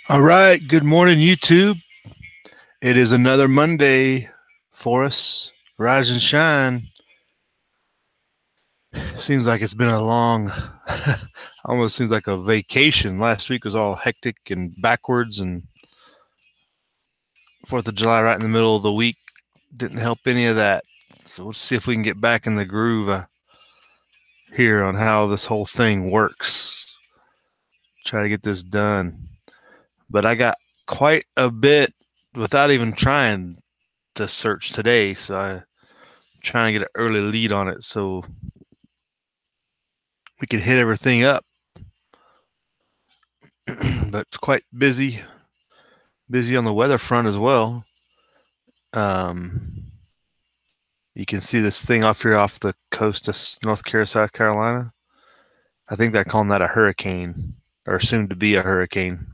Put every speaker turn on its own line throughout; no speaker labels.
All right. Good morning, YouTube. It is another Monday for us. Rise and shine. Seems like it's been a long, almost seems like a vacation. Last week was all hectic and backwards, and 4th of July right in the middle of the week didn't help any of that. So let's see if we can get back in the groove here on how this whole thing works. Try to get this done. But I got quite a bit without even trying to search today, so I'm trying to get an early lead on it so we could hit everything up. But quite busy on the weather front as well. Um, you can see this thing off here off the coast of North Carolina, South Carolina. I think they're calling that a hurricane, or soon to be a hurricane.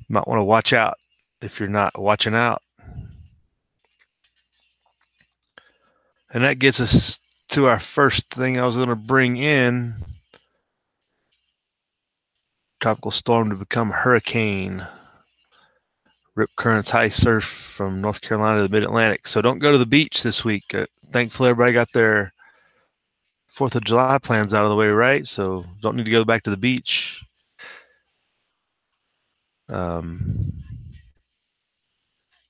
Might want to watch out if you're not watching out. And that gets us to our first thing I was going to bring in. Tropical storm to become hurricane. Rip currents, high surf from North Carolina to the mid-Atlantic. So don't go to the beach this week. Thankfully, everybody got their 4th of July plans out of the way, right? So don't need to go back to the beach.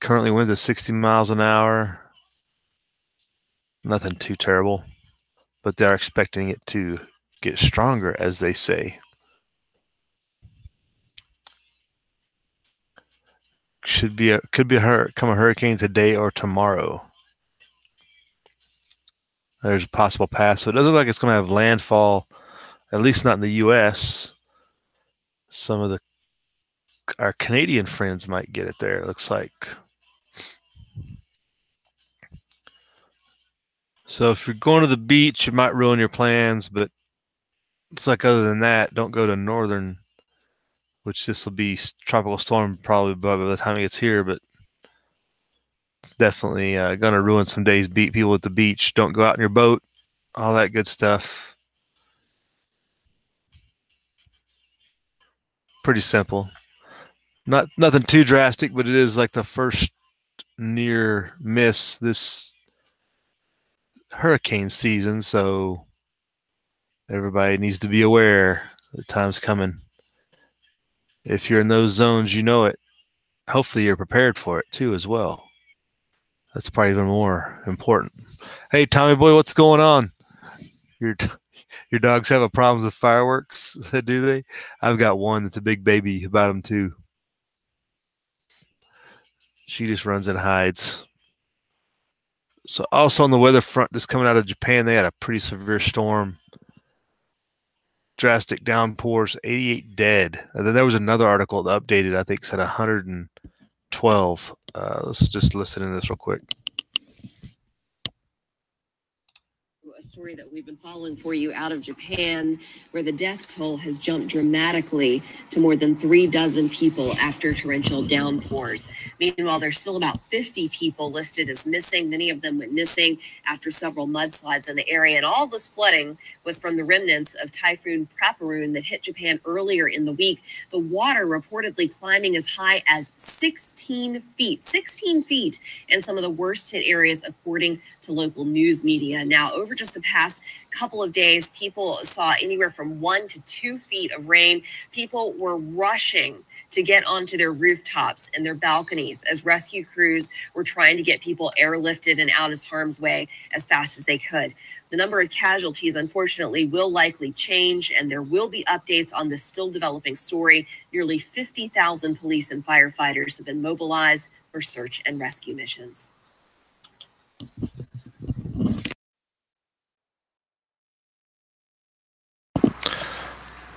Currently winds at 60 miles an hour. Nothing too terrible, but they're expecting it to get stronger, as they say. Could become a hurricane today or tomorrow. There's a possible path, so it doesn't look like it's going to have landfall, at least not in the U.S. Some of our Canadian friends might get it there, it looks like. So if you're going to the beach, it might ruin your plans, but it's like other than that, don't go to northern, which this will be tropical storm probably by the time it gets here, but it's definitely going to ruin some days, beat people at the beach. Don't go out in your boat, all that good stuff. Pretty simple. Nothing too drastic, but it is like the first near miss this hurricane season, so everybody needs to be aware the time's coming. If you're in those zones, you know it. Hopefully you're prepared for it too as well. That's probably even more important. Hey, Tommy boy, what's going on? Your dogs have a problems with fireworks, do they? I've got one that's a big baby about them too. She just runs and hides. So also on the weather front, just coming out of Japan, they had a pretty severe storm. Drastic downpours, 88 dead. And then there was another article that updated, I think said 112. Let's just listen to this real quick.
A story that we've been following for you out of Japan, where the death toll has jumped dramatically to more than 36 people after torrential downpours. Meanwhile, there's still about 50 people listed as missing. Many of them went missing after several mudslides in the area. And all this flooding was from the remnants of Typhoon Praparun that hit Japan earlier in the week. The water reportedly climbing as high as 16 feet in some of the worst hit areas, according to local news media. Now, over just the past couple of days, people saw anywhere from 1 to 2 feet of rain. People were rushing to get onto their rooftops and their balconies as rescue crews were trying to get people airlifted and out of harm's way as fast as they could. The number of casualties, unfortunately, will likely change, and there will be updates on this still developing story. Nearly 50,000 police and firefighters have been mobilized for search and rescue missions.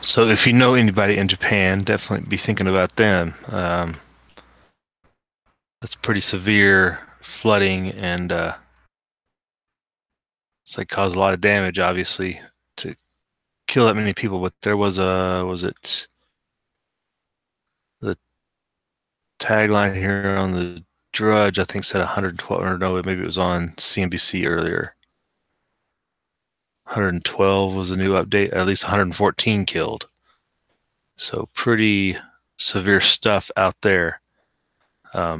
So if you know anybody in Japan, definitely be thinking about them. That's pretty severe flooding, and it's like caused a lot of damage, obviously, to kill that many people. But there was the tagline here on the Drudge, I think said 112, or no, maybe it was on CNBC earlier. 112 was a new update, at least 114 killed. So pretty severe stuff out there. I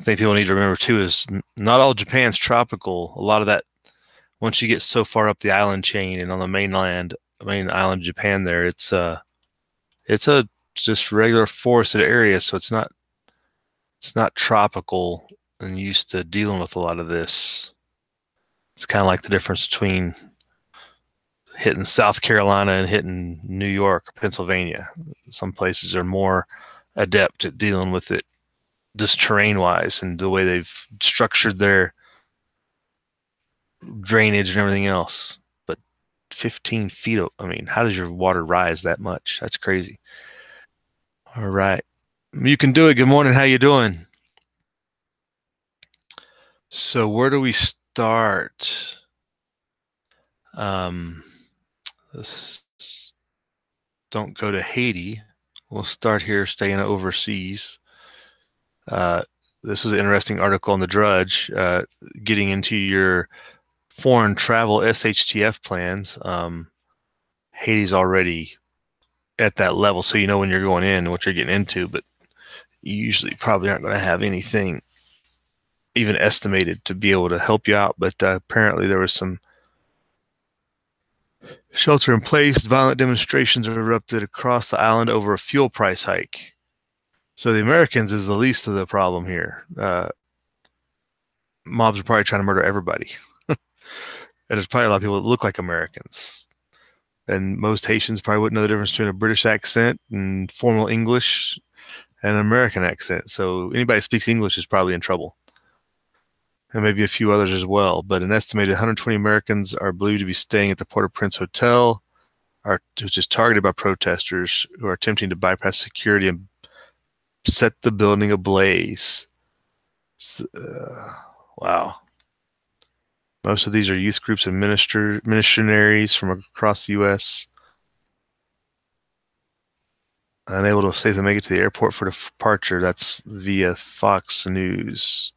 think people need to remember too is not all Japan's tropical. A lot of that, once you get so far up the island chain and on the main island of Japan, there it's a just regular forested area, so it's not tropical and used to dealing with a lot of this. It's kind of like the difference between hitting South Carolina and hitting New York or Pennsylvania. Some places are more adept at dealing with it just terrain wise and the way they've structured their drainage and everything else. But 15 feet, I mean, how does your water rise that much? That's crazy. All right. You can do it. Good morning. How you doing? So where do we start? Let's don't go to Haiti. We'll start here, staying overseas. This was an interesting article on the Drudge, getting into your foreign travel SHTF plans. Haiti's already at that level, so you know when you're going in and what you're getting into, but you usually probably aren't going to have anything even estimated to be able to help you out. But apparently there was some shelter in place. Violent demonstrations erupted across the island over a fuel price hike. So the Americans is the least of the problem here. Mobs are probably trying to murder everybody. And there's probably a lot of people that look like Americans. And most Haitians probably wouldn't know the difference between a British accent and formal English and an American accent. So anybody that speaks English is probably in trouble. And maybe a few others as well. But an estimated 120 Americans are believed to be staying at the Port-au-Prince Hotel, which is targeted by protesters who are attempting to bypass security and set the building ablaze. Wow. Most of these are youth groups and missionaries from across the U.S. unable to safely make it to the airport for departure. That's via Fox News.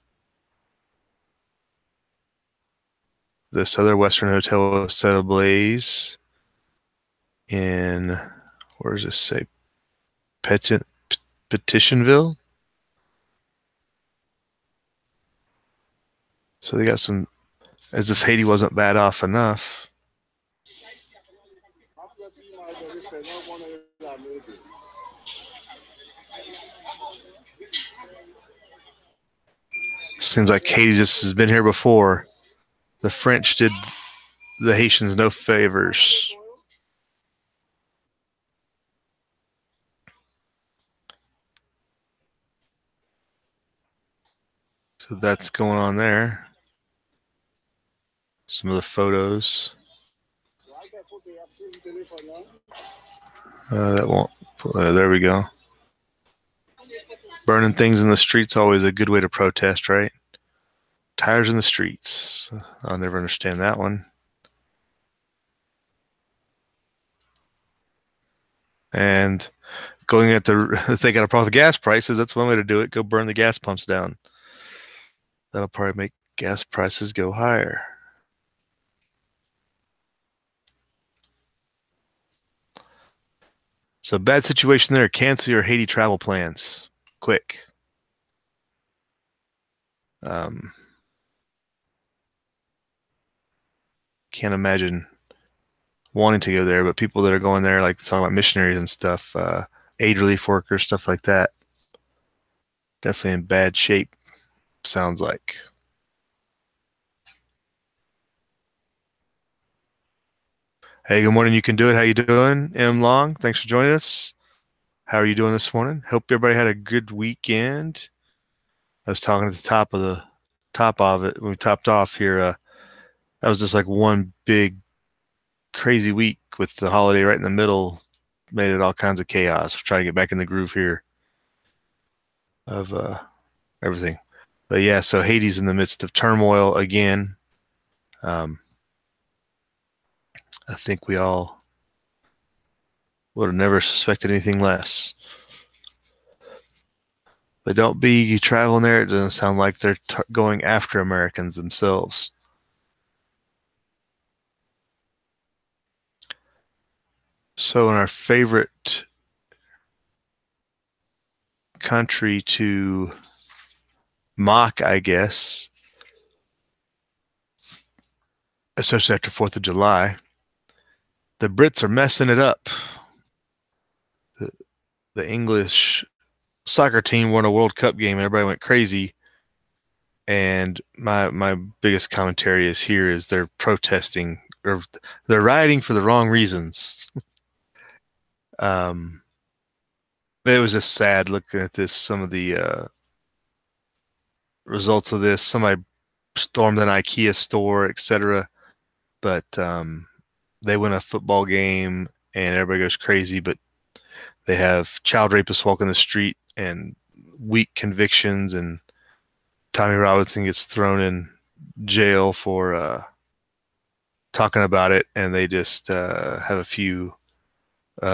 This other Western hotel was set ablaze in, where does this say? Petitionville? So they got some, as if Haiti wasn't bad off enough. Seems like Haiti just has been here before. The French did the Haitians no favors. So that's going on there. Some of the photos. That won't. There we go. Burning things in the streets always a good way to protest, right? Tires in the streets. I'll never understand that one. And going at if they got a problem with the gas prices, that's one way to do it. Go burn the gas pumps down. That'll probably make gas prices go higher. So bad situation there. Cancel your Haiti travel plans. Quick. Can't imagine wanting to go there, but people that are going there, like talking about missionaries and stuff, aid relief workers, stuff like that, definitely in bad shape, sounds like. Hey, good morning. You can do it. How you doing? M. Long, thanks for joining us. How are you doing this morning? Hope everybody had a good weekend. I was talking at the top of it when we topped off here. That was just like one big crazy week with the holiday right in the middle. Made it all kinds of chaos. We're trying to get back in the groove here of everything. But yeah, so Haiti's in the midst of turmoil again. I think we all would have never suspected anything less. But don't be traveling there. It doesn't sound like they're going after Americans themselves. So in our favorite country to mock, I guess, especially after 4th of July. The Brits are messing it up. The English soccer team won a World Cup game and everybody went crazy. And my biggest commentary is here is they're protesting, or they're rioting for the wrong reasons. It was just sad looking at this, some of the results of this. Somebody stormed an IKEA store, etc. But they win a football game and everybody goes crazy, but they have child rapists walking the street and weak convictions, and Tommy Robinson gets thrown in jail for talking about it, and they just have a few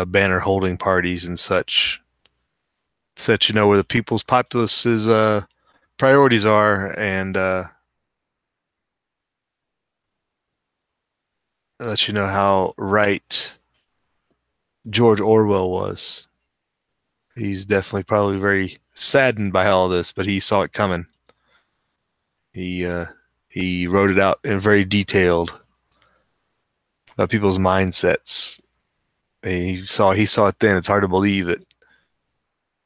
banner holding parties and such, you know, where the people's populace's priorities are, and let you know how right George Orwell was. He's definitely probably very saddened by all this, but he saw it coming. He wrote it out in very detailed about people's mindsets. He saw it then. It's hard to believe it.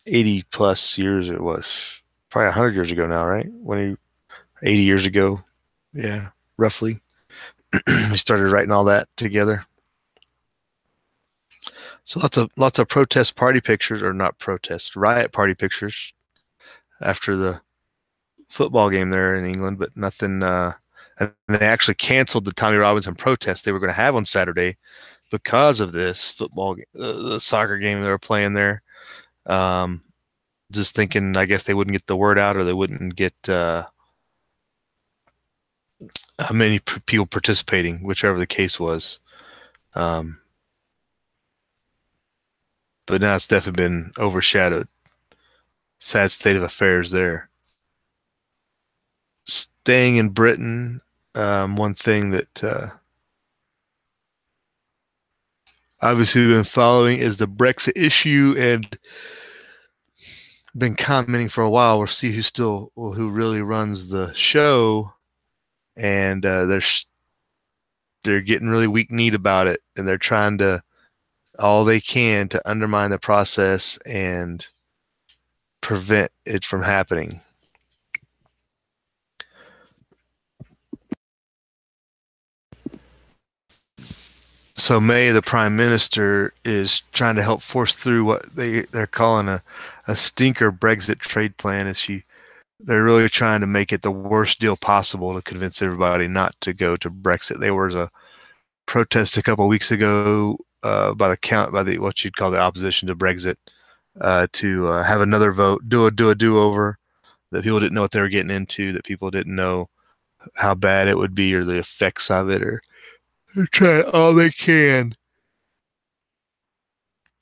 80 plus years it was, probably 100 years ago now, right? 80 years ago, yeah, roughly. We started writing all that together. So lots of protest party pictures, or not protest, riot party pictures after the football game there in England, but nothing. And they actually canceled the Tommy Robinson protest they were going to have on Saturday because of this football, the soccer game they were playing there. Just thinking, I guess they wouldn't get the word out, or they wouldn't get many people participating, whichever the case was. But now it's definitely been overshadowed. Sad state of affairs there. Staying in Britain, one thing that obviously we've been following is the Brexit issue, and been commenting for a while. We'll see who really runs the show, and they're getting really weak-kneed about it, and they're trying to all they can to undermine the process and prevent it from happening. So May, the Prime Minister, is trying to help force through what they're calling a stinker Brexit trade plan. They're really trying to make it the worst deal possible to convince everybody not to go to Brexit. There was a protest a couple of weeks ago by what you'd call the opposition to Brexit to have another vote, do a do-over, that people didn't know what they were getting into, that people didn't know how bad it would be or the effects of it, or they're trying all they can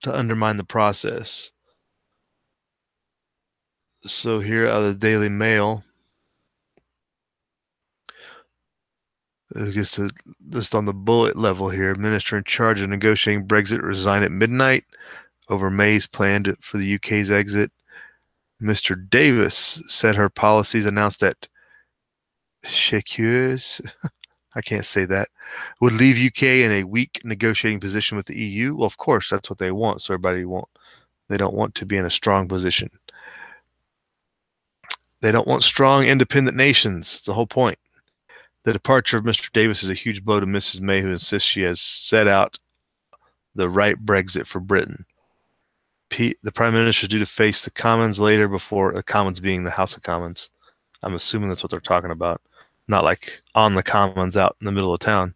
to undermine the process. So here out of the Daily Mail, I guess just on the bullet level here, Minister in charge of negotiating Brexit resigned at midnight over May's plan for the UK's exit. Mr. Davis said her policies announced that Sécures, I can't say that, would leave UK in a weak negotiating position with the EU. Well, of course, that's what they want. So they don't want to be in a strong position. They don't want strong, independent nations. It's the whole point. The departure of Mr. Davis is a huge blow to Mrs. May, who insists she has set out the right Brexit for Britain. The Prime Minister is due to face the Commons later, before the Commons being the House of Commons. I'm assuming that's what they're talking about. Not like on the Commons out in the middle of town.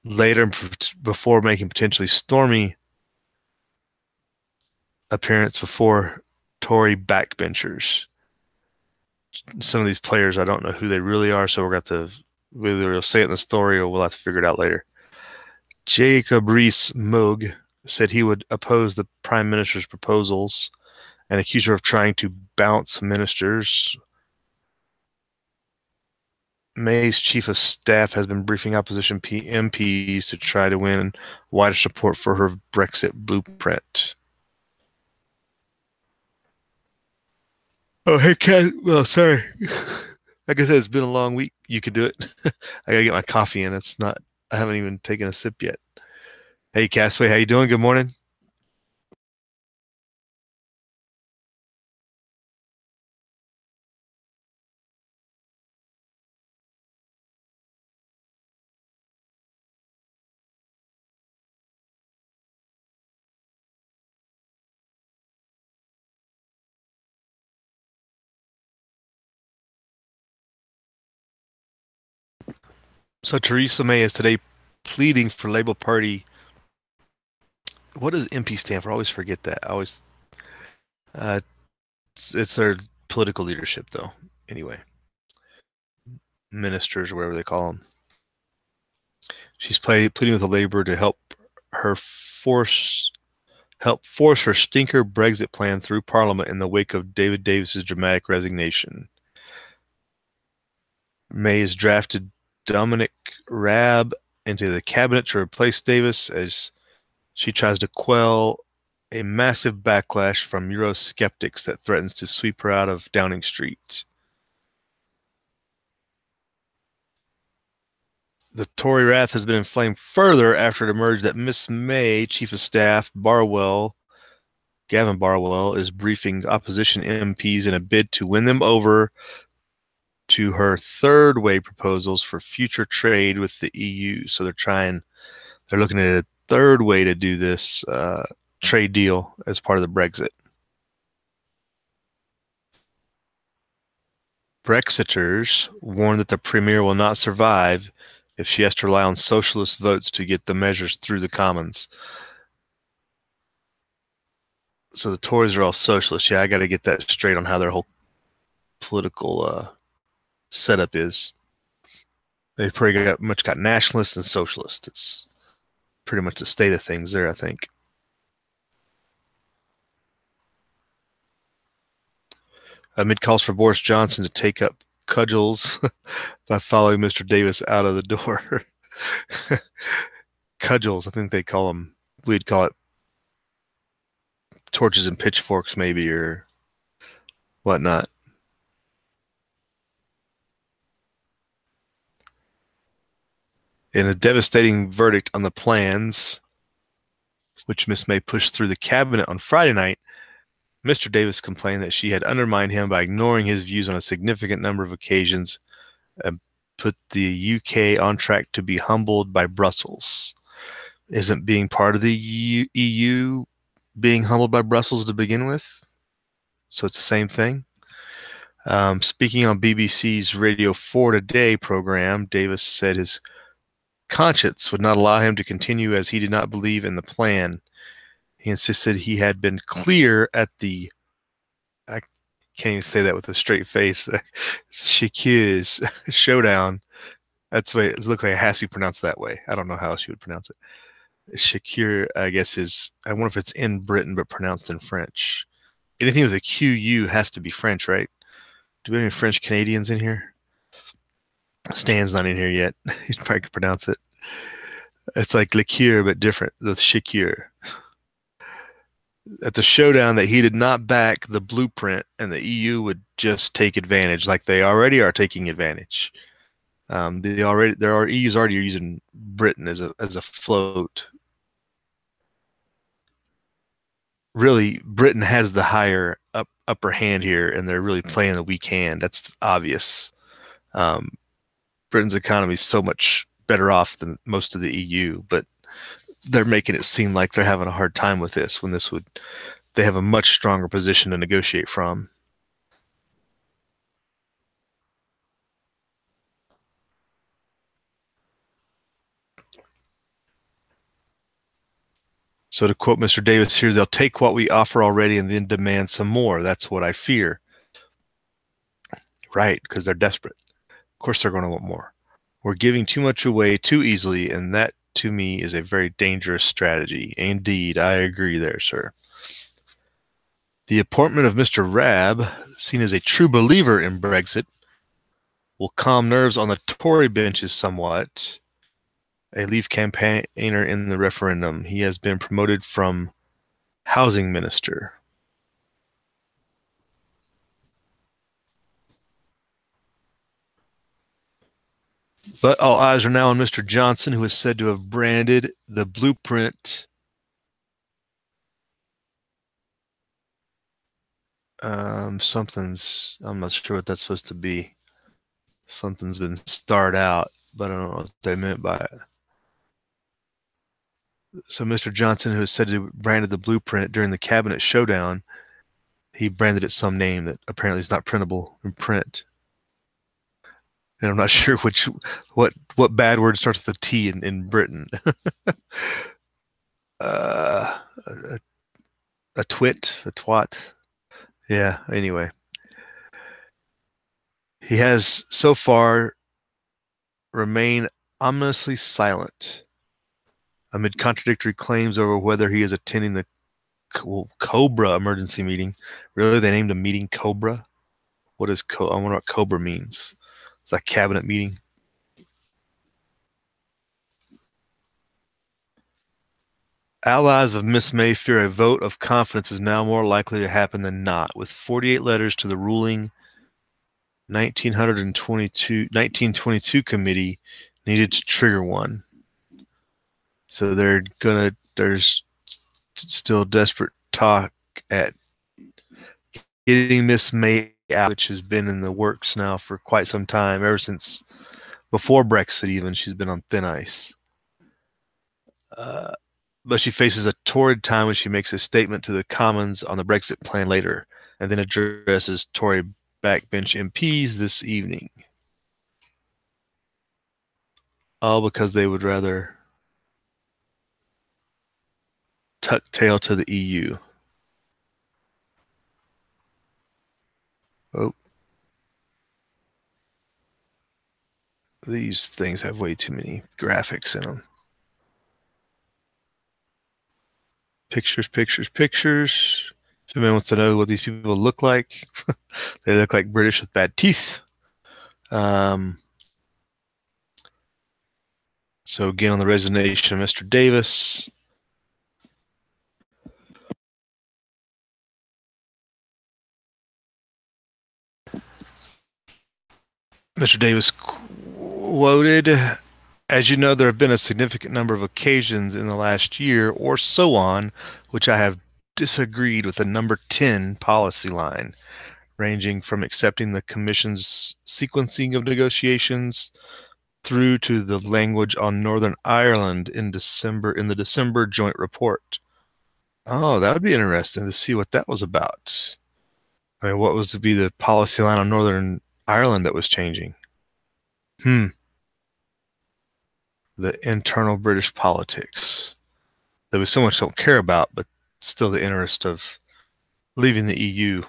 Later, before making potentially stormy appearance before Tory backbenchers. Some of these players, I don't know who they really are, so we're going to have to, whether they'll say it in the story or we'll have to figure it out later. Jacob Rees-Mogg said he would oppose the Prime Minister's proposals and accuse her of trying to bounce ministers. May's chief of staff has been briefing opposition MPs to try to win wider support for her Brexit blueprint. Oh, hey, Kat. Well, sorry. Like I said, it's been a long week. You could do it. I gotta get my coffee in. It's not. I haven't even taken a sip yet. Hey, Castaway, how you doing? Good morning. So Theresa May is today pleading for Labour Party. What does MP stand for? I always forget that. I always. Uh, it's their political leadership, though. Anyway, ministers or whatever they call them. She's pleading with the Labour to her force her stinker Brexit plan through Parliament in the wake of David Davis's dramatic resignation. May has drafted Dominic Raab into the cabinet to replace Davis as she tries to quell a massive backlash from Eurosceptics that threatens to sweep her out of Downing Street. The Tory wrath has been inflamed further after it emerged that Miss May, Chief of Staff Gavin Barwell, is briefing opposition MPs in a bid to win them over to her third way proposals for future trade with the EU. So they're looking at a third way to do this trade deal as part of the Brexit. Brexiters warn that the Premier will not survive if she has to rely on socialist votes to get the measures through the Commons. So the Tories are all socialists. Yeah, I got to get that straight on how their whole political setup is. They've pretty much got nationalists and socialists. It's pretty much the state of things there, I think. Amid calls for Boris Johnson to take up cudgels by following Mr. Davis out of the door. Cudgels, I think they call them. We'd call it torches and pitchforks, maybe, or whatnot. In a devastating verdict on the plans, which Miss May pushed through the cabinet on Friday night, Mr. Davis complained that she had undermined him by ignoring his views on a significant number of occasions and put the UK on track to be humbled by Brussels. Isn't being part of the EU being humbled by Brussels to begin with? So it's the same thing. Speaking on BBC's Radio 4 Today program, Davis said his conscience would not allow him to continue as he did not believe in the plan. He insisted he had been clear at the, I can't even say that with a straight face, Shakir's showdown. That's the way it looks like. It has to be pronounced that way. I don't know how else you would pronounce it. Shakir, I guess, I wonder if it's in Britain but pronounced in French. Anything with a QU has to be French, right? Do we have any French Canadians in here? Stan's not in here yet. He probably could pronounce it. It's like liqueur, but different. The Shakir. At the showdown, that he did not back the blueprint and the EU would just take advantage, like they already are taking advantage. EU's already using Britain as a float. Really, Britain has the higher upper hand here, and they're really playing the weak hand. That's obvious. Britain's economy is so much better off than most of the EU, but they're making it seem like they're having a hard time with this when they have a much stronger position to negotiate from. So to quote Mr. Davis here, they'll take what we offer already and then demand some more. That's what I fear. Right, because they're desperate. Of course they're going to want more. We're giving too much away too easily, and that, to me, is a very dangerous strategy. Indeed, I agree there, sir. The appointment of Mr. Raab, seen as a true believer in Brexit, will calm nerves on the Tory benches somewhat. A Leave campaigner in the referendum. He has been promoted from housing minister. But all eyes are now on Mr. Johnson, who is said to have branded the blueprint something's, I'm not sure what that's supposed to be. Something's been starred out, but I don't know what they meant by it. So Mr. Johnson, who is said to have branded the blueprint during the cabinet showdown, he branded it some name that apparently is not printable in print. And I'm not sure what bad word starts with a T in Britain. a, a twit, a twat. Yeah, anyway. He has so far remained ominously silent amid contradictory claims over whether he is attending the Cobra emergency meeting. Really? They named a meeting Cobra? What is I wonder what Cobra means. It's a cabinet meeting. Allies of Miss May fear a vote of confidence is now more likely to happen than not, with 48 letters to the ruling 1922 committee needed to trigger one. So there's still desperate talk at getting Miss May out, which has been in the works now for quite some time, ever since before Brexit even. She's been on thin ice. But she faces a torrid time when she makes a statement to the Commons on the Brexit plan later, and then addresses Tory backbench MPs this evening. All because they would rather tuck tail to the EU. Oh. These things have way too many graphics in them. Pictures, pictures, pictures. If anyone wants to know what these people look like, they look like British with bad teeth. So again, on the resignation of Mr. Davis. Mr. Davis quoted, "As you know, there have been a significant number of occasions in the last year or so on which I have disagreed with the number 10 policy line, ranging from accepting the Commission's sequencing of negotiations through to the language on Northern Ireland in the December joint report." Oh, that would be interesting to see what that was about. I mean, what was to be the policy line on Northern Ireland that was changing? The internal British politics that we so much don't care about, but still the interest of leaving the EU.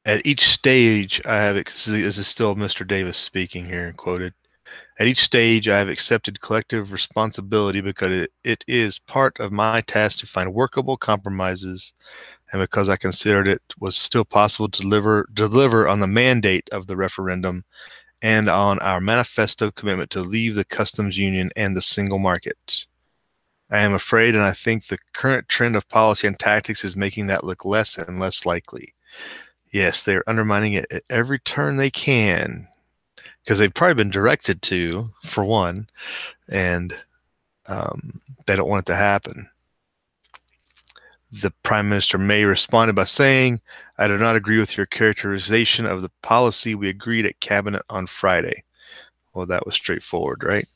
At each stage, this is still Mr. Davis speaking here, quoted. "At each stage, I have accepted collective responsibility because it is part of my task to find workable compromises, and because I considered it was still possible to deliver on the mandate of the referendum and on our manifesto commitment to leave the customs union and the single market. I am afraid, and I think the current trend of policy and tactics is making that look less and less likely." Yes, they're undermining it at every turn they can, because they've probably been directed to, for one, and they don't want it to happen. The Prime Minister May responded by saying, "I do not agree with your characterization of the policy we agreed at Cabinet on Friday." Well, that was straightforward, right?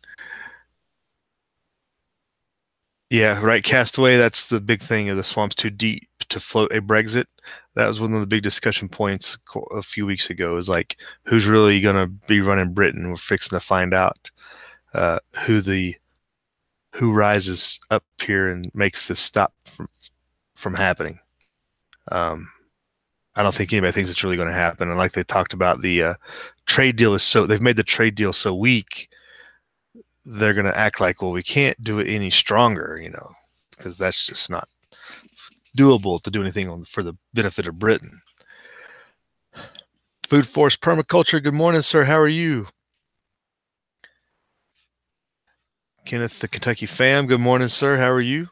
Yeah, right, Castaway, that's the big thing of the swamp's too deep to float a Brexit. That was one of the big discussion points a few weeks ago, is like, who's really going to be running Britain? We're fixing to find out who rises up here and makes this stop from happening. I don't think anybody thinks it's really going to happen. And like they talked about, the trade deal they've made the trade deal so weak, they're going to act like, well, we can't do it any stronger, because that's just not doable to do anything for the benefit of Britain. Food Force Permaculture, good morning, sir. How are you? Kenneth, the Kentucky fam, good morning, sir. How are you?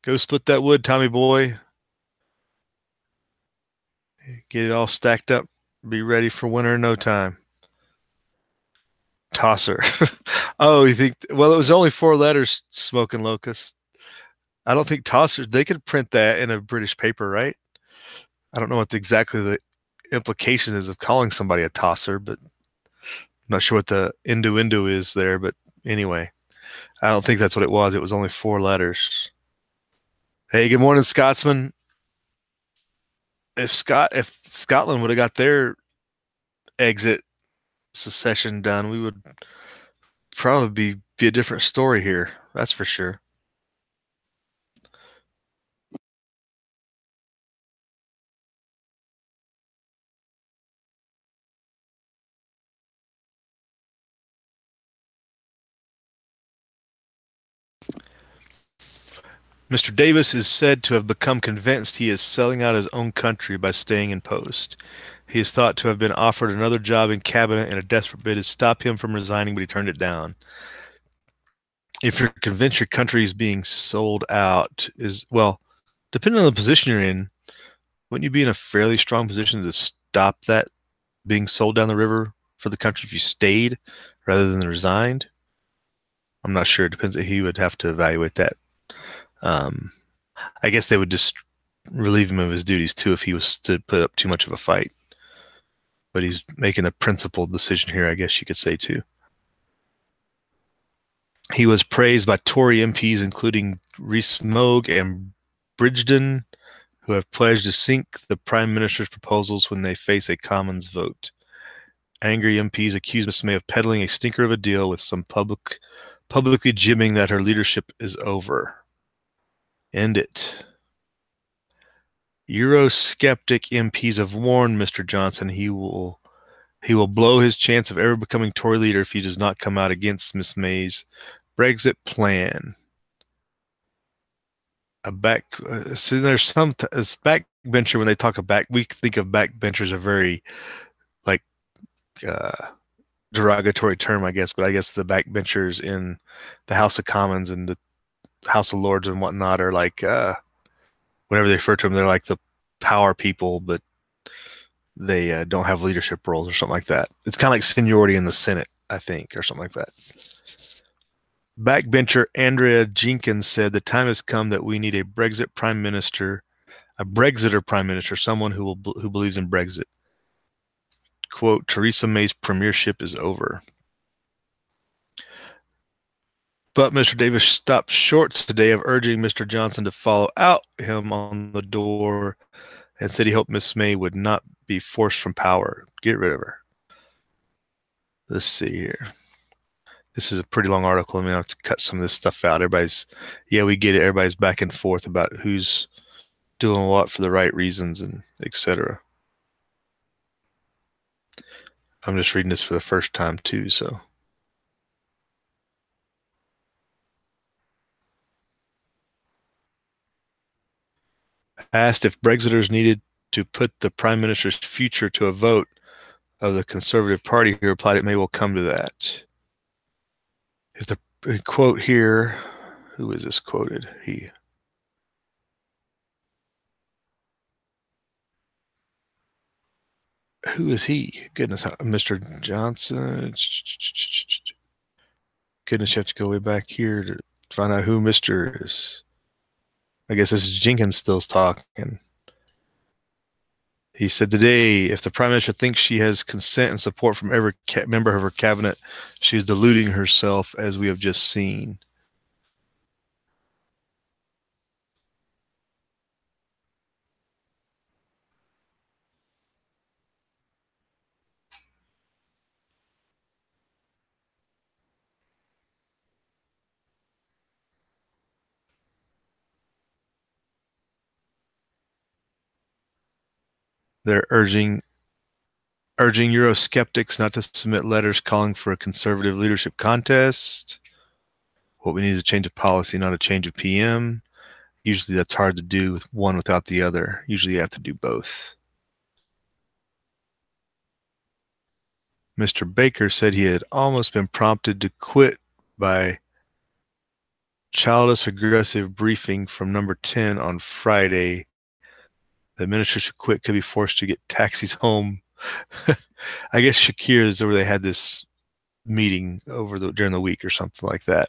Go split that wood, Tommy boy. Get it all stacked up. Be ready for winter in no time. Tosser. Oh, you think? Well, it was only 4 letters. Smoking locust. I don't think tosser. They could print that in a British paper, right? I don't know what exactly the implication is of calling somebody a tosser, but I'm not sure what the innuendo is there. But anyway, I don't think that's what it was. It was only 4 letters. Hey, good morning, Scotsman. If Scotland would have got their exit secession done, we would probably be a different story here. That's for sure. Mr. Davis is said to have become convinced he is selling out his own country by staying in post. He is thought to have been offered another job in cabinet, and a desperate bid has stopped him from resigning, but he turned it down. If you're convinced your country is being sold out, well, depending on the position you're in, wouldn't you be in a fairly strong position to stop that being sold down the river for the country if you stayed rather than resigned? I'm not sure. It depends. He would have to evaluate that. I guess they would just relieve him of his duties too if he was to put up too much of a fight. But he's making a principled decision here, I guess you could say too. He was praised by Tory MPs, including Rees-Mogg and Bridgen, who have pledged to sink the Prime Minister's proposals when they face a Commons vote. Angry MPs accuse Miss May of peddling a stinker of a deal, with some publicly jibbing that her leadership is over. End it. Eurosceptic MPs have warned Mr. Johnson he will blow his chance of ever becoming Tory leader if he does not come out against Miss May's Brexit plan. So there's some backbencher. When they talk of we think of backbenchers a very like derogatory term, I guess. But I guess the backbenchers in the House of Commons and the House of Lords and whatnot are like whenever they refer to them, they're like the power people, but they don't have leadership roles or something like that. It's kind of like seniority in the Senate, I think, or something like that. Backbencher Andrea Jenkins said, "The time has come that we need a Brexiter prime minister, someone who believes in Brexit." Quote, "Theresa May's premiership is over." But Mr. Davis stopped short today of urging Mr. Johnson to follow out him on the door, and said he hoped Miss May would not be forced from power. Get rid of her. Let's see here. This is a pretty long article. I mean, I have to cut some of this stuff out. We get it. Everybody's back and forth about who's doing what for the right reasons and etc. I'm just reading this for the first time too, so. Asked if Brexiters needed to put the Prime Minister's future to a vote of the Conservative Party, he replied, "It may well come to that." If the quote here, who is this quoted? He. Who is he? Goodness, Mr. Johnson. Goodness, you have to go way back here to find out who Mr. is. I guess this is Jenkins still talking. He said today, if the Prime Minister thinks she has consent and support from every member of her cabinet, she is deluding herself, as we have just seen. They're urging Eurosceptics not to submit letters calling for a conservative leadership contest. What we need is a change of policy, not a change of PM. Usually that's hard to do with one without the other. Usually you have to do both. Mr. Baker said he had almost been prompted to quit by childish aggressive briefing from number 10 on Friday. The minister should quit, could be forced to get taxis home. I guess Shakir is where they had this meeting during the week or something like that.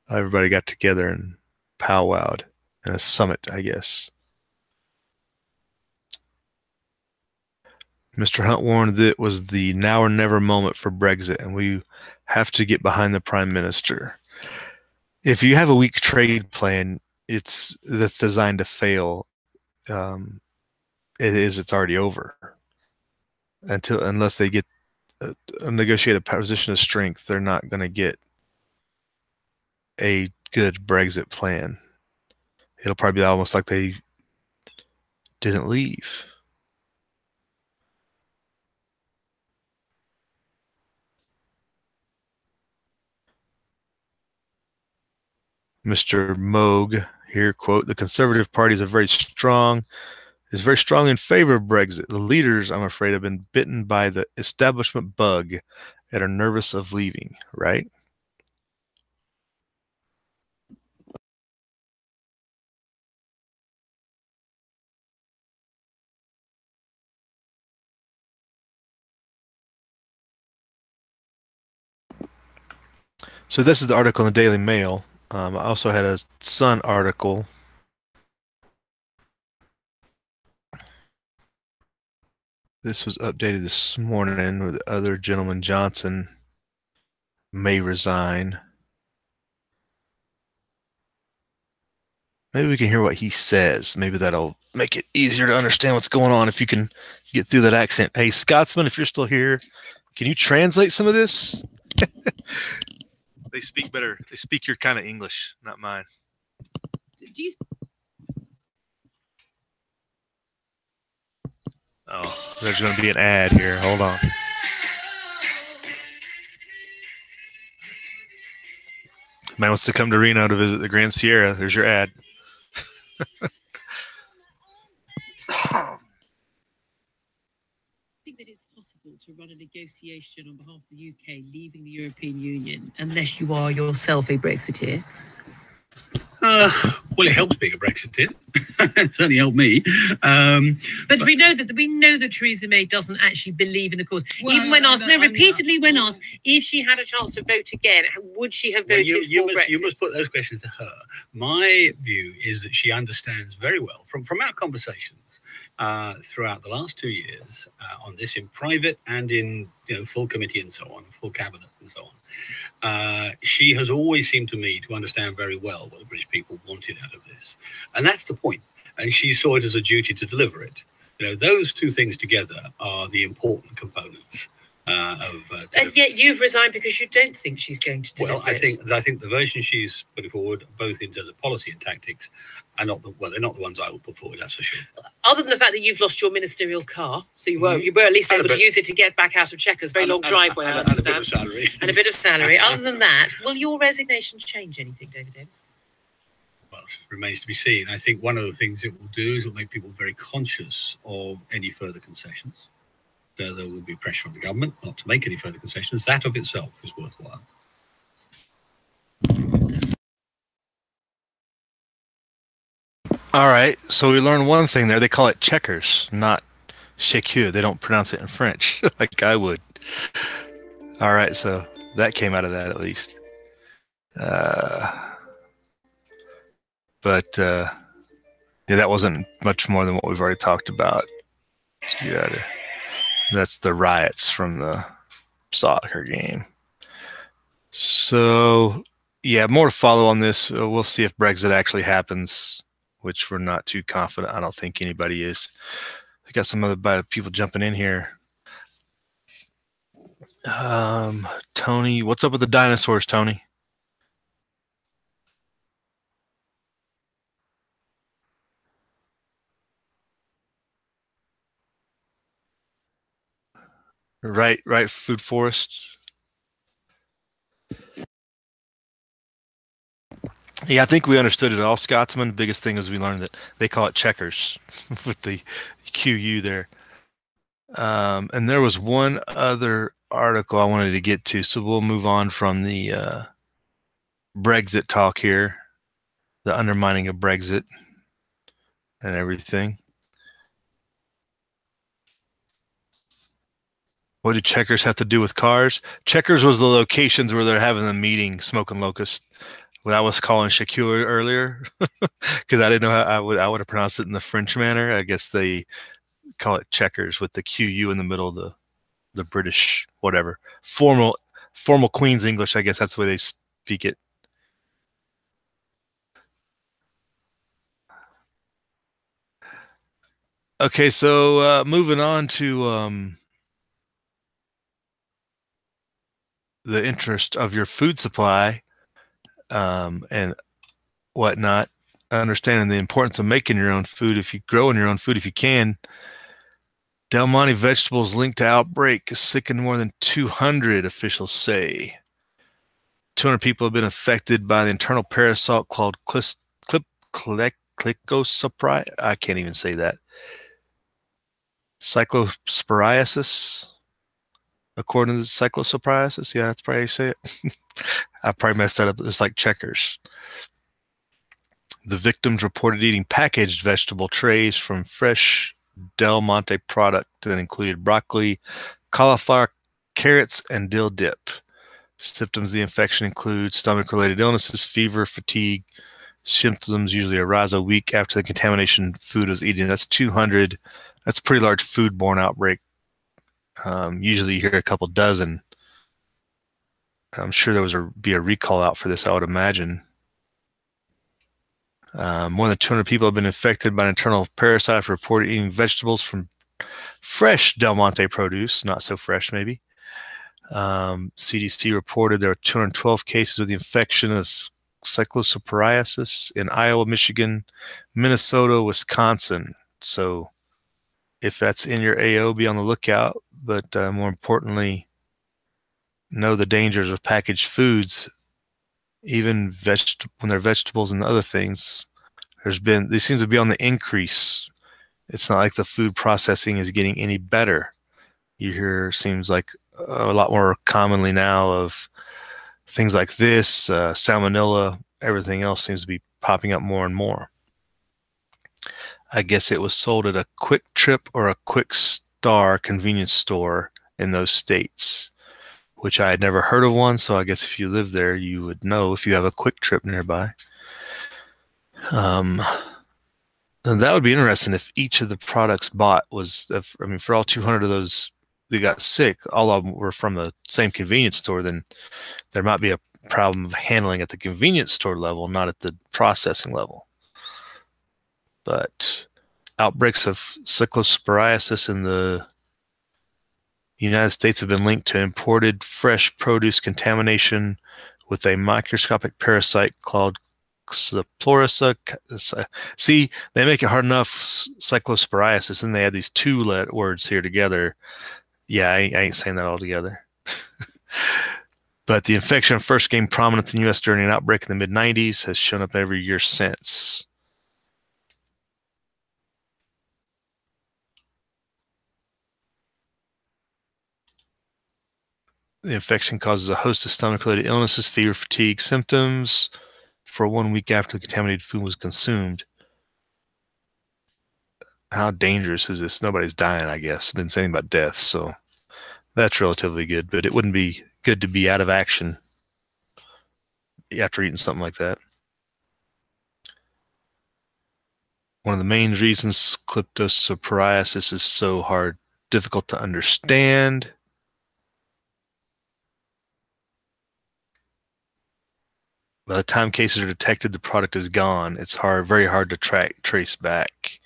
Everybody got together and powwowed in a summit, I guess. Mr. Hunt warned that it was the now or never moment for Brexit, and we have to get behind the Prime Minister. If you have a weak trade plan, that's designed to fail. It's already over. Unless they get negotiate a position of strength, they're not going to get a good Brexit plan. It'll probably be almost like they didn't leave. Mr. Moog here, quote, the Conservative Party is very strong in favor of Brexit. The leaders, I'm afraid, have been bitten by the establishment bug and are nervous of leaving, right? So this is the article in the Daily Mail. I also had a Sun article. This was updated this morning with the other gentleman, Johnson, may resign. Maybe we can hear what he says. Maybe that'll make it easier to understand what's going on if you can get through that accent. Hey, Scotsman, if you're still here, can you translate some of this? They speak better. They speak your kind of English, not mine.
Do you...
Oh, there's going to be an ad here. Hold on. Man wants to come to Reno to visit the Grand Sierra. There's your ad.
I think that it's possible to run a negotiation on behalf of the UK leaving the European Union unless you are yourself a Brexiteer?
Well, it helps being a Brexiteer. It certainly helped me.
But we know that Theresa May doesn't actually believe in the cause. Well, even when asked, repeatedly when asked if she had a chance to vote again, would she have voted for Brexit?
You must put those questions to her. My view is that she understands very well from our conversations throughout the last 2 years on this in private and in full committee and so on, full cabinet and so on. She has always seemed to me to understand very well what the British people wanted out of this. And that's the point. And she saw it as a duty to deliver it. Those two things together are the important components
and yet you've resigned because you don't think she's going to deliver it.
I think the version she's putting forward, both in terms of policy and tactics, are they're not the ones I would put forward, that's for sure.
Other than the fact that you've lost your ministerial car, so you were at least able to use it to get back out of Chequers. Very long driveway, I understand.
And a bit of salary.
And a bit of salary. Other than that, will your resignation change anything, David Davis?
Well, it remains to be seen. I think one of the things it will do is it will make people very conscious of any further concessions. There will be pressure on the government not to make any further concessions. That of itself is worthwhile.
All right, so we learned one thing there. They call it Chequers, not Shakir. They don't pronounce it in French like I would. All right, so that came out of that at least. But yeah, that wasn't much more than what we've already talked about. That's the riots from the soccer game. So, yeah, more to follow on this. We'll see if Brexit actually happens, which we're not too confident. I don't think anybody is. We got some other people jumping in here. Tony, what's up with the dinosaurs, Tony? Right, food forests. Yeah, I think we understood it all, Scotsman. The biggest thing is we learned that they call it Chequers with the QU there. And there was one other article I wanted to get to, so we'll move on from the Brexit talk here, the undermining of Brexit and everything. What did Checkers have to do with cars? Checkers was the locations where they're having the meeting, Smoking Locust. What I was calling Shakur earlier, because I didn't know how I would have pronounced it in the French manner. I guess they call it Checkers with the QU in the middle of the British whatever formal Queen's English. I guess that's the way they speak it. Okay, so moving on to the interest of your food supply and whatnot, understanding the importance of making your own food. If you grow in your own food, if you can. Del Monte Vegetables linked to outbreak, sickened more than 200, officials say. 200 people have been affected by the internal parasite called Clicosporiasis. I can't even say that. Cyclosporiasis. According to the cyclosporiasis, yeah, that's probably how you say it. I probably messed that up. It's like Checkers. The victims reported eating packaged vegetable trays from fresh Del Monte product that included broccoli, cauliflower, carrots, and dill dip. Symptoms of the infection include stomach-related illnesses, fever, fatigue. Symptoms usually arise a week after the contamination food was eaten. That's 200. That's a pretty large foodborne outbreak. Usually you hear a couple dozen. I'm sure there was be a recall out for this, I would imagine. More than 200 people have been infected by an internal parasite after reported eating vegetables from fresh Del Monte produce, not so fresh maybe. CDC reported there were 212 cases of the infection of cyclosporiasis in Iowa, Michigan, Minnesota, Wisconsin. So if that's in your AO, be on the lookout. But more importantly, know the dangers of packaged foods. Even when they're vegetables and other things, these seems to be on the increase. It's not like the food processing is getting any better. You hear, seems like a lot more commonly now of things like this, salmonella, everything else seems to be popping up more and more. I guess it was sold at a Quick Trip or a Quick Star convenience store in those states, which I had never heard of one. So I guess if you live there, you would know if you have a Quick Trip nearby. And that would be interesting if each of the products bought was, I mean, for all 200 of those that got sick, all of them were from the same convenience store, then there might be a problem of handling at the convenience store level, not at the processing level. But outbreaks of cyclosporiasis in the United States have been linked to imported fresh produce contamination with a microscopic parasite called Cyclosporiasis. See, they make it hard enough, cyclosporiasis, and they add these two words here together. Yeah, I ain't saying that all together. But the infection first gained prominence in the U.S. during an outbreak in the mid-90s, has shown up every year since. The infection causes a host of stomach-related illnesses, fever, fatigue, symptoms for 1 week after the contaminated food was consumed. How dangerous is this? Nobody's dying, I guess. It didn't say anything about death, so that's relatively good, but it wouldn't be good to be out of action after eating something like that. One of the main reasons cryptopsoriasis is so difficult to understand. By the time cases are detected, the product is gone. It's very hard to trace back.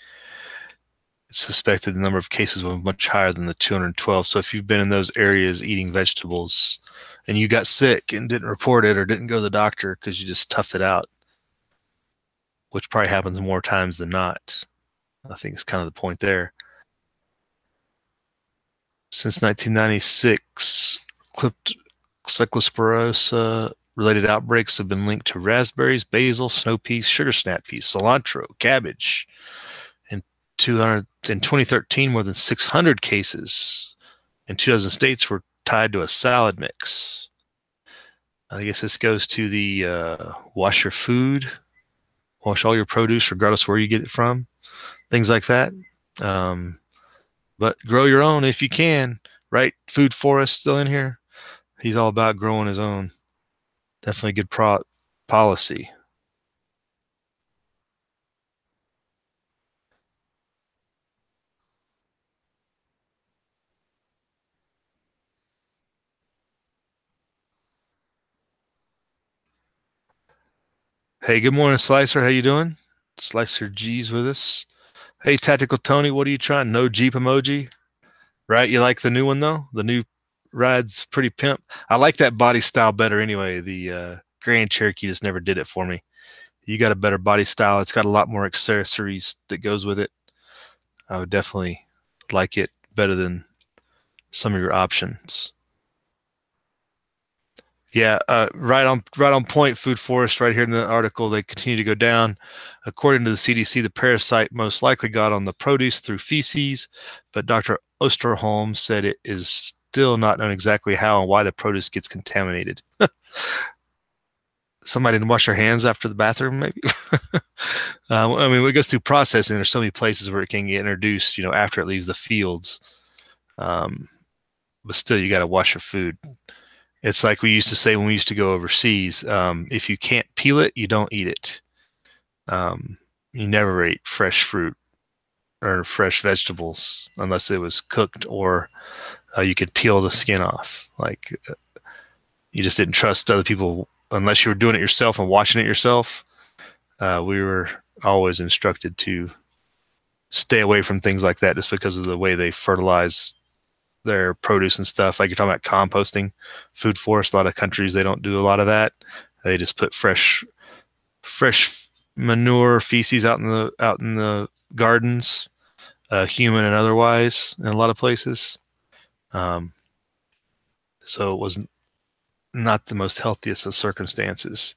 It's suspected the number of cases was much higher than the 212. So if you've been in those areas eating vegetables and you got sick and didn't report it or didn't go to the doctor because you just toughed it out, which probably happens more times than not, I think is kind of the point there. Since 1996, Cyclosporiasis related outbreaks have been linked to raspberries, basil, snow peas, sugar snap peas, cilantro, cabbage. In 2013, more than 600 cases in 2 dozen states were tied to a salad mix. I guess this goes to the wash your food, wash all your produce, regardless of where you get it from, things like that. But grow your own if you can. right? Food Forest still in here. He's all about growing his own. Definitely good policy. Hey, good morning, Slicer. How you doing? Slicer G's with us. Hey, Tactical Tony, what are you trying? No Jeep emoji? Right? You like the new one, though? The new ride's pretty pimp. I like that body style better anyway. The Grand Cherokee just never did it for me. You got a better body style. It's got a lot more accessories that goes with it. I would definitely like it better than some of your options. Yeah, right on point. Food Forest, right here in the article, they continue to go down. According to the CDC, the parasite most likely got on the produce through feces, but Dr. Osterholm said it is still not known exactly how and why the produce gets contaminated. Somebody didn't wash their hands after the bathroom, maybe. I mean, when it goes through processing, there's so many places where it can get introduced, after it leaves the fields. But still, you got to wash your food. It's like we used to say when we used to go overseas, if you can't peel it, you don't eat it. You never ate fresh fruit or fresh vegetables unless it was cooked or you could peel the skin off. Like you just didn't trust other people unless you were doing it yourself and washing it yourself. We were always instructed to stay away from things like that just because of the way they fertilize their produce and stuff. Like you're talking about composting, Food Forest, a lot of countries, they don't do a lot of that. They just put fresh manure, feces out in the gardens, human and otherwise, in a lot of places. So it was not the most healthiest of circumstances.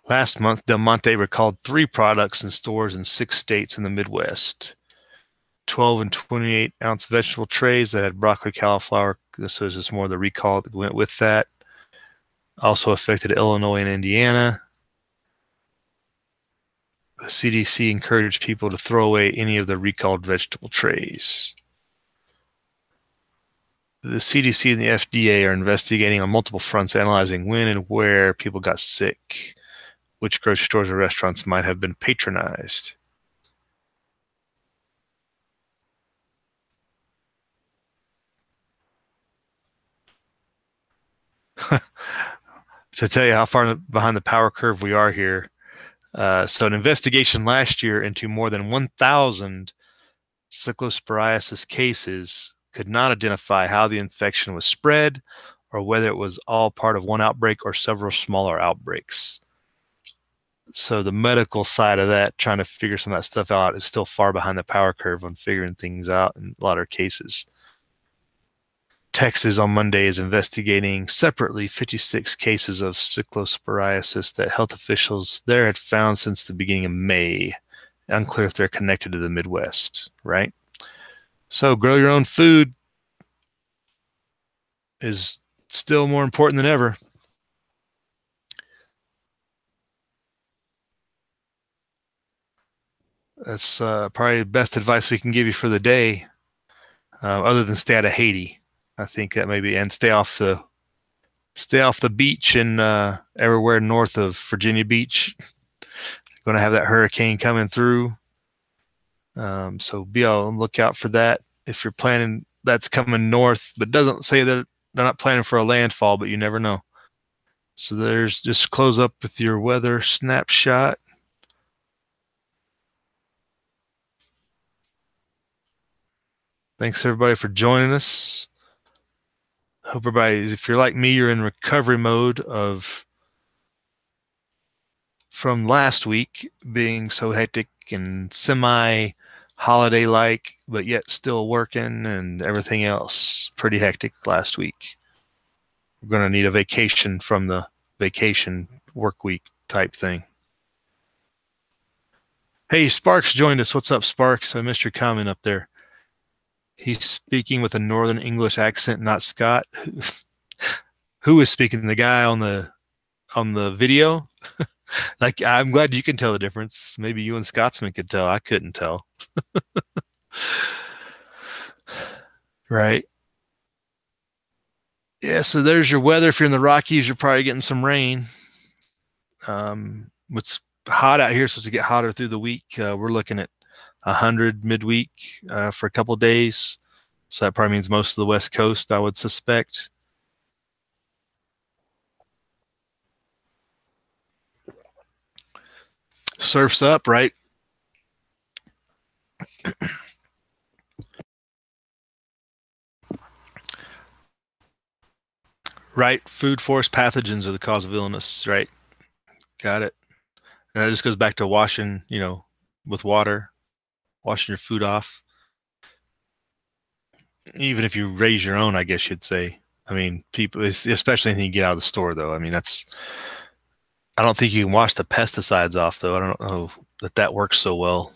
Last month, Del Monte recalled 3 products in stores in 6 states in the Midwest. 12 and 28 ounce vegetable trays that had broccoli, cauliflower. So this is more the recall that went with that. Also affected Illinois and Indiana. The CDC encouraged people to throw away any of the recalled vegetable trays. The CDC and the FDA are investigating on multiple fronts, analyzing when and where people got sick, which grocery stores or restaurants might have been patronized. To tell you how far behind the power curve we are here. So an investigation last year into more than 1,000 cyclosporiasis cases could not identify how the infection was spread or whether it was all part of one outbreak or several smaller outbreaks. So the medical side of that, trying to figure some of that stuff out, is still far behind the power curve on figuring things out in a lot of cases. Texas on Monday is investigating separately 56 cases of cyclosporiasis that health officials there had found since the beginning of May. Unclear if they're connected to the Midwest, right? So grow your own food is still more important than ever. That's probably the best advice we can give you for the day, other than stay out of Haiti. I think that maybe, and stay off the beach and everywhere north of Virginia Beach. Going to have that hurricane coming through, so be on the lookout for that. If you're planning, that's coming north, but doesn't say that they're not planning for a landfall, but you never know. So there's just close up with your weather snapshot. Thanks everybody for joining us. Hope everybody, if you're like me, you're in recovery mode from last week being so hectic and semi-holiday-like, but yet still working and everything else. Pretty hectic last week. We're going to need a vacation from the vacation work week type thing. Hey, Sparks joined us. What's up, Sparks? I missed your comment up there. He's speaking with a Northern English accent, not Scott. Who is speaking? The guy on the video? Like, I'm glad you can tell the difference. Maybe you and Scotsman could tell. I couldn't tell. Right. Yeah, so there's your weather. If you're in the Rockies, you're probably getting some rain. It's hot out here, so to get hotter through the week. We're looking at 100 midweek for a couple of days. So that probably means most of the West Coast, I would suspect. Surf's up, right? Right. Food force pathogens are the cause of illness, right? Got it. And that just goes back to washing, with water, washing your food off. Even if you raise your own, I guess you'd say. I mean, people, especially anything you get out of the store, though. I mean, I don't think you can wash the pesticides off, though. I don't know that works so well.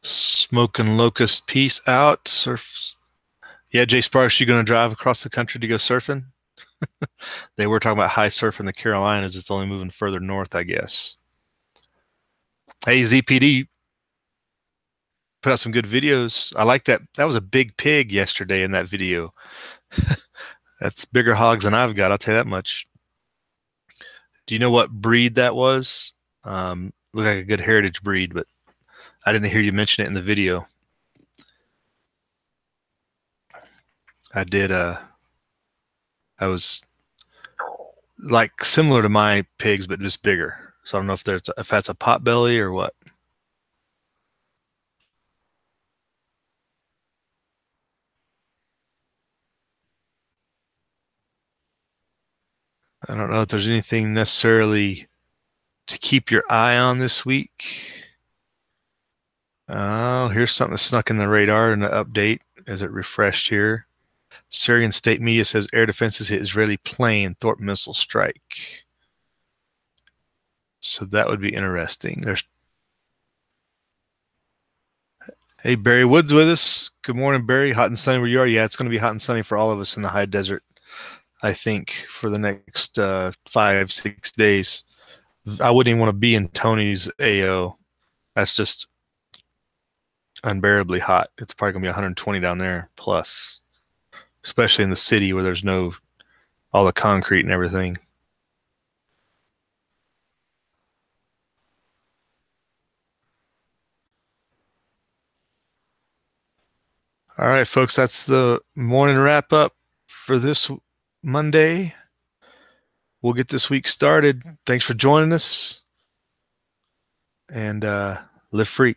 Smoking Locust, peace out. Surf. Yeah, Jay Sparks, you going to drive across the country to go surfing? They were talking about high surf in the Carolinas. It's only moving further north, I guess. Hey, ZPD put out some good videos. I like that. That was a big pig yesterday in that video. That's bigger hogs than I've got, I'll tell you that much. Do you know what breed that was? Looked like a good heritage breed, but I didn't hear you mention it in the video. I did. I was like similar to my pigs, but just bigger. So I don't know if that's a potbelly or what. I don't know if there's anything necessarily to keep your eye on this week. Oh, here's something that snuck in the radar in the update as it refreshed here. Syrian state media says air defenses hit Israeli plane, Thorpe missile strike. So that would be interesting. Hey, Barry Woods with us. Good morning, Barry. Hot and sunny where you are? Yeah, it's going to be hot and sunny for all of us in the high desert, I think, for the next 5-6 days. I wouldn't even want to be in Tony's AO. That's just unbearably hot. It's probably going to be 120 down there plus, especially in the city where there's all the concrete and everything. All right, folks, that's the morning wrap up for this Monday. We'll get this week started. Thanks for joining us, and live free.